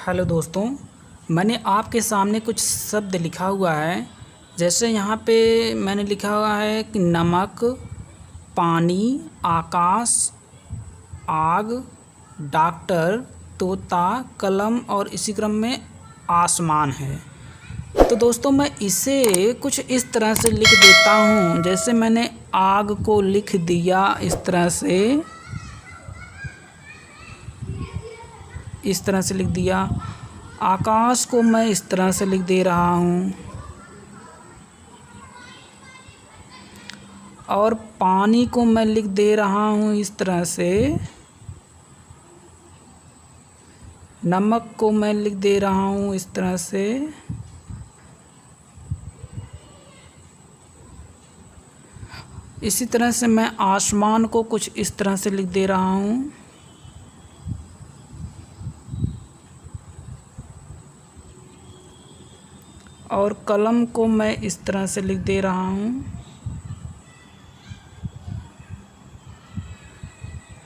Hello दोस्तों, मैंने आपके सामने कुछ शब्द लिखा हुआ है। जैसे यहाँ पे मैंने लिखा हुआ है कि नमक, पानी, आकाश, आग, डॉक्टर, तोता, कलम और इसी क्रम में आसमान है। तो दोस्तों मैं इसे कुछ इस तरह से लिख देता हूँ। जैसे मैंने आग को लिख दिया इस तरह से लिख दिया। आकाश को मैं इस तरह से लिख दे रहा हूँ और पानी को मैं लिख दे रहा हूँ इस तरह से। नमक को मैं लिख दे रहा हूँ इस तरह से। इसी तरह से मैं आसमान को कुछ इस तरह से लिख दे रहा हूँ। और कलम को मैं इस तरह से लिख दे रहा हूँ।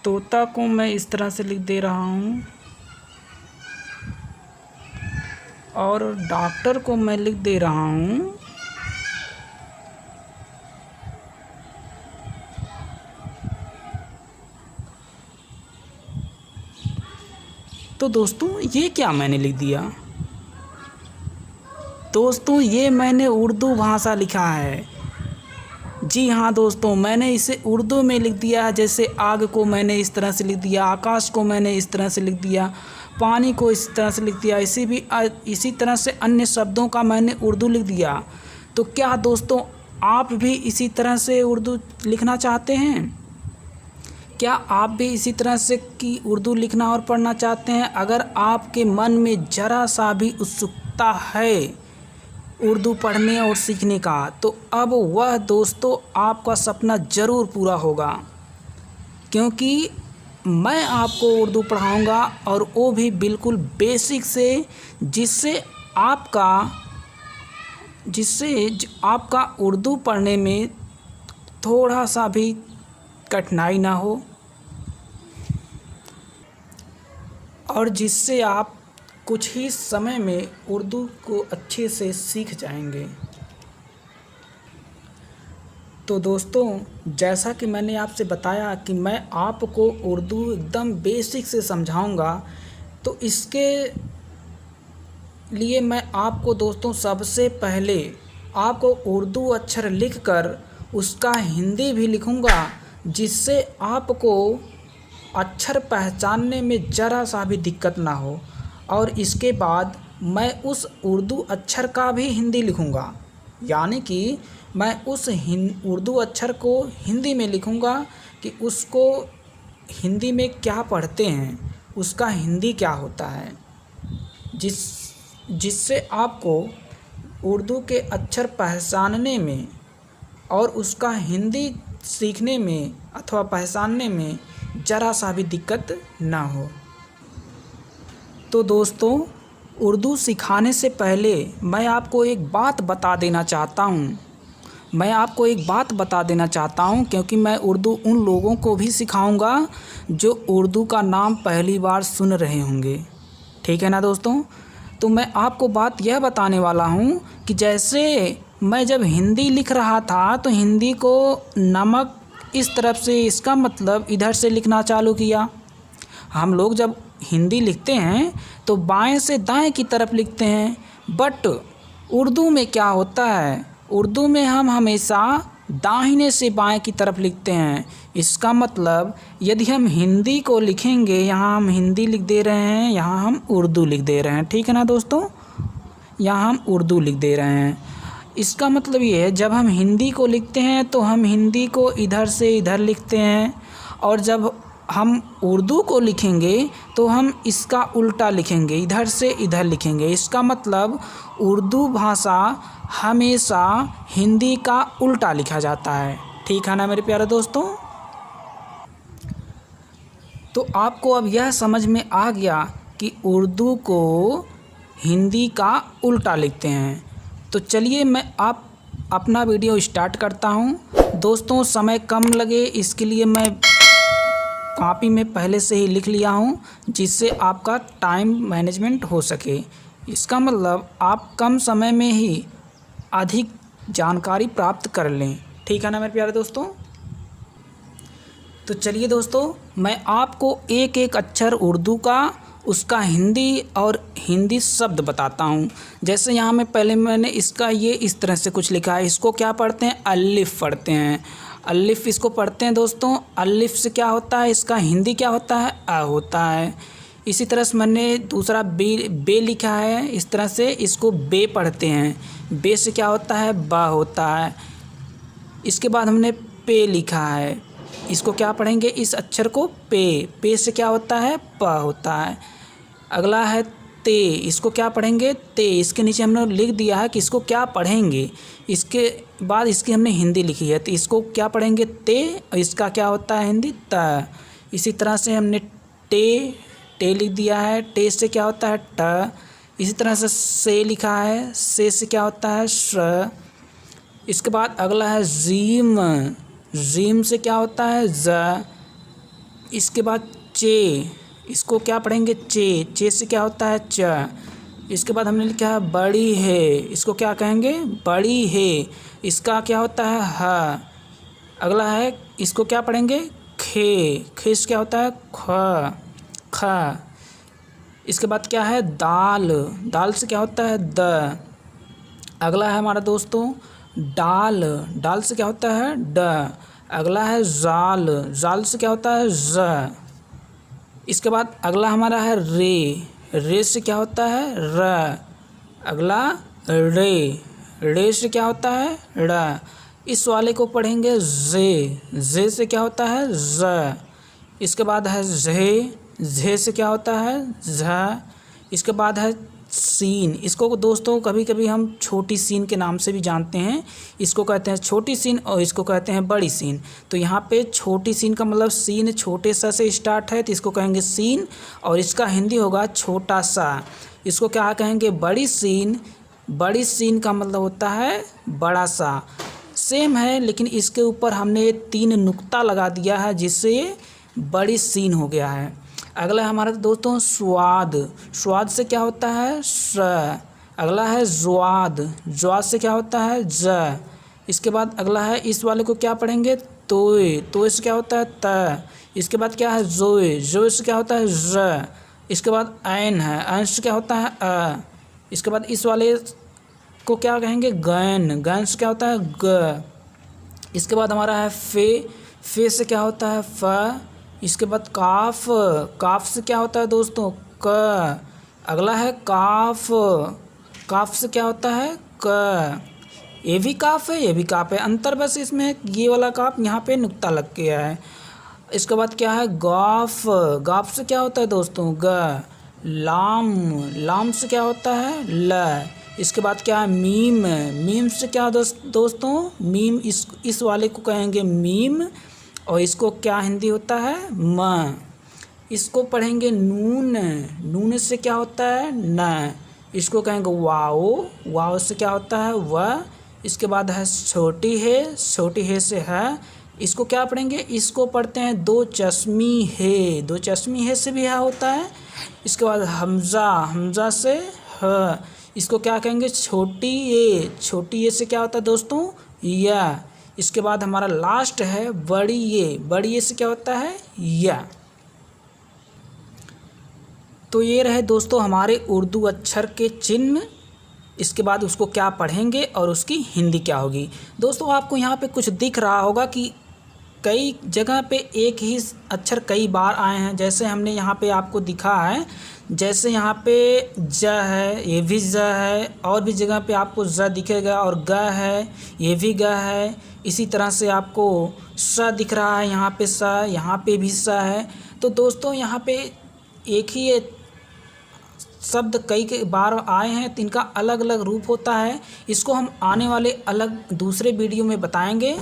तोता को मैं इस तरह से लिख दे रहा हूँ और डॉक्टर को मैं लिख दे रहा हूँ। तो दोस्तों ये क्या मैंने लिख दिया? दोस्तों ये मैंने उर्दू भाषा लिखा है। जी हाँ दोस्तों, मैंने इसे उर्दू में लिख दिया है। जैसे आग को मैंने इस तरह से लिख दिया, आकाश को मैंने इस तरह से लिख दिया, पानी को इस तरह से लिख दिया। इसी तरह से अन्य शब्दों का मैंने उर्दू लिख दिया। तो क्या दोस्तों आप भी इसी तरह से उर्दू लिखना चाहते हैं? क्या आप भी इसी तरह से की उर्दू लिखना और पढ़ना चाहते हैं? अगर आपके मन में ज़रा सा भी उत्सुकता है उर्दू पढ़ने और सीखने का, तो अब वह दोस्तों आपका सपना ज़रूर पूरा होगा, क्योंकि मैं आपको उर्दू पढ़ाऊंगा और वो भी बिल्कुल बेसिक से, जिससे आपका उर्दू पढ़ने में थोड़ा सा भी कठिनाई ना हो और जिससे आप कुछ ही समय में उर्दू को अच्छे से सीख जाएंगे। तो दोस्तों जैसा कि मैंने आपसे बताया कि मैं आपको उर्दू एकदम बेसिक से समझाऊंगा, तो इसके लिए मैं आपको दोस्तों सबसे पहले आपको उर्दू अक्षर लिखकर उसका हिंदी भी लिखूंगा, जिससे आपको अक्षर पहचानने में ज़रा सा भी दिक्कत ना हो। और इसके बाद मैं उस उर्दू अक्षर का भी हिंदी लिखूंगा, यानी कि मैं उस उर्दू अक्षर को हिंदी में लिखूंगा कि उसको हिंदी में क्या पढ़ते हैं, उसका हिंदी क्या होता है, जिससे आपको उर्दू के अक्षर पहचानने में और उसका हिंदी सीखने में अथवा पहचानने में ज़रा सा भी दिक्कत ना हो। तो दोस्तों उर्दू सिखाने से पहले मैं आपको एक बात बता देना चाहता हूँ। क्योंकि मैं उर्दू उन लोगों को भी सिखाऊंगा जो उर्दू का नाम पहली बार सुन रहे होंगे। ठीक है ना दोस्तों? तो मैं आपको बात यह बताने वाला हूँ कि जैसे मैं जब हिंदी लिख रहा था तो हिंदी को नमक इस तरफ से, इसका मतलब इधर से लिखना चालू किया। हम लोग जब हिंदी लिखते हैं तो बाएं से दाएं की तरफ लिखते हैं, बट उर्दू में क्या होता है, उर्दू में हम हमेशा दाहिने से बाएं की तरफ लिखते हैं। इसका मतलब यदि हम हिंदी को लिखेंगे, यहाँ हम हिंदी लिख दे रहे हैं, यहाँ हम उर्दू लिख दे रहे हैं। ठीक है ना दोस्तों? यहाँ हम उर्दू लिख दे रहे हैं। इसका मतलब ये है जब हम हिंदी को लिखते हैं तो हम हिंदी को इधर से इधर लिखते हैं, और जब हम उर्दू को लिखेंगे तो हम इसका उल्टा लिखेंगे, इधर से इधर लिखेंगे। इसका मतलब उर्दू भाषा हमेशा हिंदी का उल्टा लिखा जाता है। ठीक है ना मेरे प्यारे दोस्तों? तो आपको अब यह समझ में आ गया कि उर्दू को हिंदी का उल्टा लिखते हैं। तो चलिए मैं अपना वीडियो स्टार्ट करता हूँ। दोस्तों समय कम लगे इसके लिए मैं कॉपी में पहले से ही लिख लिया हूँ, जिससे आपका टाइम मैनेजमेंट हो सके। इसका मतलब आप कम समय में ही अधिक जानकारी प्राप्त कर लें। ठीक है ना मेरे प्यारे दोस्तों। तो चलिए दोस्तों, मैं आपको एक एक अक्षर उर्दू का, उसका हिंदी और हिंदी शब्द बताता हूँ। जैसे यहाँ में पहले मैंने इसका ये इस तरह से कुछ लिखा है। इसको क्या पढ़ते हैं? अलिफ पढ़ते हैं। अलिफ इसको पढ़ते हैं दोस्तों। अलिफ से क्या होता है? इसका हिंदी क्या होता है? अ होता है। इसी तरह से मैंने दूसरा बे लिखा है। इस तरह से इसको बे पढ़ते हैं। बे से क्या होता है? बा होता है। इसके बाद हमने पे लिखा है। इसको क्या पढ़ेंगे? इस अक्षर को पे से क्या होता है? प होता है। अगला है ते। इसको क्या पढ़ेंगे? ते। इसके नीचे हमने लिख दिया है कि इसको क्या पढ़ेंगे। इसके बाद इसकी हमने हिंदी लिखी है, तो इसको क्या पढ़ेंगे? ते। और इसका क्या होता है हिंदी? त। इसी तरह से हमने टे लिख दिया है। टे से क्या होता है? ट। इसी तरह से लिखा है। से क्या होता है? श। इसके बाद अगला है जीम। जीम से क्या होता है? ज। इसके बाद चे। इसको क्या पढ़ेंगे? चे से क्या होता है? च। इसके बाद हमने लिखा है बड़ी है। इसको क्या कहेंगे? बड़ी है। इसका क्या होता है? ह। अगला है, इसको क्या पढ़ेंगे? खे से क्या होता है? ख। इसके बाद क्या है? दाल से क्या होता है? द। अगला है हमारा दोस्तों डाल से क्या होता है? ड। अगला है जाल से क्या होता है? ज। इसके बाद अगला हमारा है रे से क्या होता है? र। अगला रे से क्या होता है? ड़। इस वाले को पढ़ेंगे जे से क्या होता है? ज। इसके बाद है झे से क्या होता है? झ। इसके बाद है सीन। इसको दोस्तों कभी कभी हम छोटी सीन के नाम से भी जानते हैं। इसको कहते हैं छोटी सीन और इसको कहते हैं बड़ी सीन। तो यहाँ पे छोटी सीन का मतलब सीन छोटे सा से स्टार्ट है, तो इसको कहेंगे सीन, और इसका हिंदी होगा छोटा सा। इसको क्या कहेंगे? बड़ी सीन। बड़ी सीन का मतलब होता है बड़ा सा। सेम है, लेकिन इसके ऊपर हमने 3 नुक्ता लगा दिया है, जिससे ये बड़ी सीन हो गया है। अगला है हमारा दोस्तों स्वाद से क्या होता है? स। अगला है ज्वाद से क्या होता है? ज। इसके बाद अगला है, इस वाले को क्या पढ़ेंगे? तोय से क्या होता है? त। इसके बाद क्या है? जोए से क्या होता है? ज। इसके बाद ऐन है। ऐन से क्या होता है? अ। इसके बाद इस वाले को क्या कहेंगे? गैन से क्या होता है? ग। इसके बाद हमारा है फे से क्या होता है? फ। इसके बाद काफ से क्या होता है दोस्तों? क। अगला है काफ से क्या होता है? क। ये भी काफ है, ये भी काफ है। अंतर बस इसमें ये वाला काफ यहाँ पे नुक्ता लग गया है। इसके बाद क्या है? गाफ से क्या होता है दोस्तों? ग। लाम से क्या होता है? ल। इसके बाद क्या है? मीम से क्या दोस्तों? मीम। इस वाले को कहेंगे मीम, और इसको क्या हिंदी होता है? म। इसको पढ़ेंगे नून से क्या होता है? न। इसको कहेंगे वाओ से क्या होता है? व। इसके बाद है छोटी है से है। इसको क्या पढ़ेंगे? इसको पढ़ते हैं दो चश्मी है से भी है होता है। इसके बाद हमजा से ह। इसको क्या कहेंगे? छोटी ए से क्या होता है दोस्तों? या। इसके बाद हमारा लास्ट है बड़ी ए से क्या होता है? या। तो ये रहे दोस्तों हमारे उर्दू अक्षर के चिन्ह। इसके बाद उसको क्या पढ़ेंगे और उसकी हिंदी क्या होगी। दोस्तों आपको यहाँ पे कुछ दिख रहा होगा कि कई जगह पे एक ही अक्षर कई बार आए हैं। जैसे हमने यहाँ पे आपको दिखा है, जैसे यहाँ पे ज है, ये भी ज है, और भी जगह पे आपको ज दिखेगा, और ग है, ये भी ग है। इसी तरह से आपको स दिख रहा है, यहाँ पे स, यहाँ पे भी स है। तो दोस्तों यहाँ पे एक ही शब्द कई बार आए हैं, तो इनका अलग अलग रूप होता है। इसको हम आने वाले अलग दूसरे वीडियो में बताएंगे।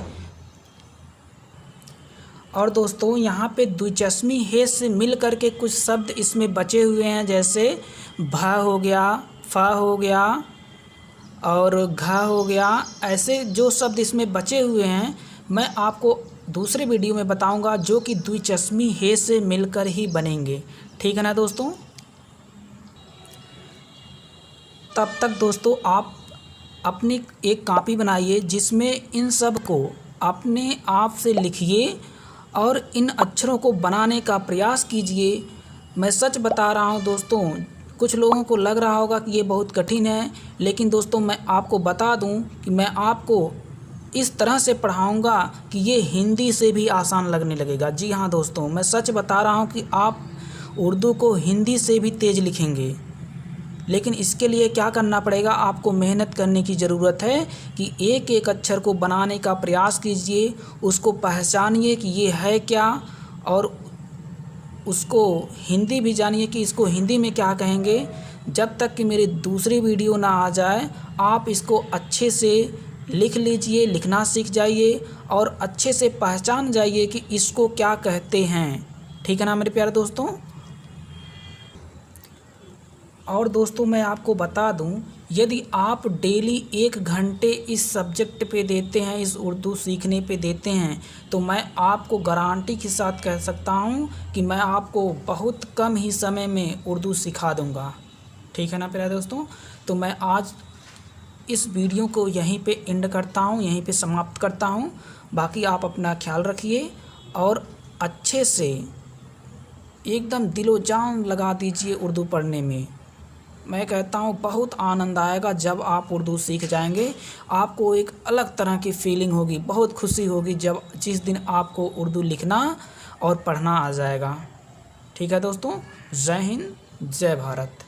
और दोस्तों यहाँ पे द्विचश्मी हे से मिल करके कुछ शब्द इसमें बचे हुए हैं, जैसे भ हो गया, फ हो गया और घ हो गया। ऐसे जो शब्द इसमें बचे हुए हैं मैं आपको दूसरे वीडियो में बताऊंगा, जो कि द्विचश्मी हे से मिलकर ही बनेंगे। ठीक है ना दोस्तों। तब तक दोस्तों आप अपनी एक कॉपी बनाइए जिसमें इन सब को अपने आप से लिखिए और इन अक्षरों को बनाने का प्रयास कीजिए। मैं सच बता रहा हूँ दोस्तों, कुछ लोगों को लग रहा होगा कि ये बहुत कठिन है, लेकिन दोस्तों मैं आपको बता दूं कि मैं आपको इस तरह से पढ़ाऊंगा कि ये हिंदी से भी आसान लगने लगेगा। जी हाँ दोस्तों, मैं सच बता रहा हूँ कि आप उर्दू को हिंदी से भी तेज़ लिखेंगे। लेकिन इसके लिए क्या करना पड़ेगा, आपको मेहनत करने की ज़रूरत है कि एक एक अक्षर को बनाने का प्रयास कीजिए, उसको पहचानिए कि ये है क्या, और उसको हिंदी भी जानिए कि इसको हिंदी में क्या कहेंगे। जब तक कि मेरी दूसरी वीडियो ना आ जाए, आप इसको अच्छे से लिख लीजिए, लिखना सीख जाइए और अच्छे से पहचान जाइए कि इसको क्या कहते हैं। ठीक है ना मेरे प्यारे दोस्तों। और दोस्तों मैं आपको बता दूं, यदि आप डेली 1 घंटे इस सब्जेक्ट पे देते हैं, इस उर्दू सीखने पे देते हैं, तो मैं आपको गारंटी के साथ कह सकता हूं कि मैं आपको बहुत कम ही समय में उर्दू सिखा दूंगा। ठीक है ना प्यारे दोस्तों। तो मैं आज इस वीडियो को यहीं पे एंड करता हूं, यहीं पे समाप्त करता हूं। बाकी आप अपना ख्याल रखिए और अच्छे से एकदम दिलो जान लगा दीजिए उर्दू पढ़ने में। मैं कहता हूँ बहुत आनंद आएगा जब आप उर्दू सीख जाएंगे। आपको एक अलग तरह की फीलिंग होगी, बहुत खुशी होगी जब जिस दिन आपको उर्दू लिखना और पढ़ना आ जाएगा। ठीक है दोस्तों, जय हिंद, जय भारत।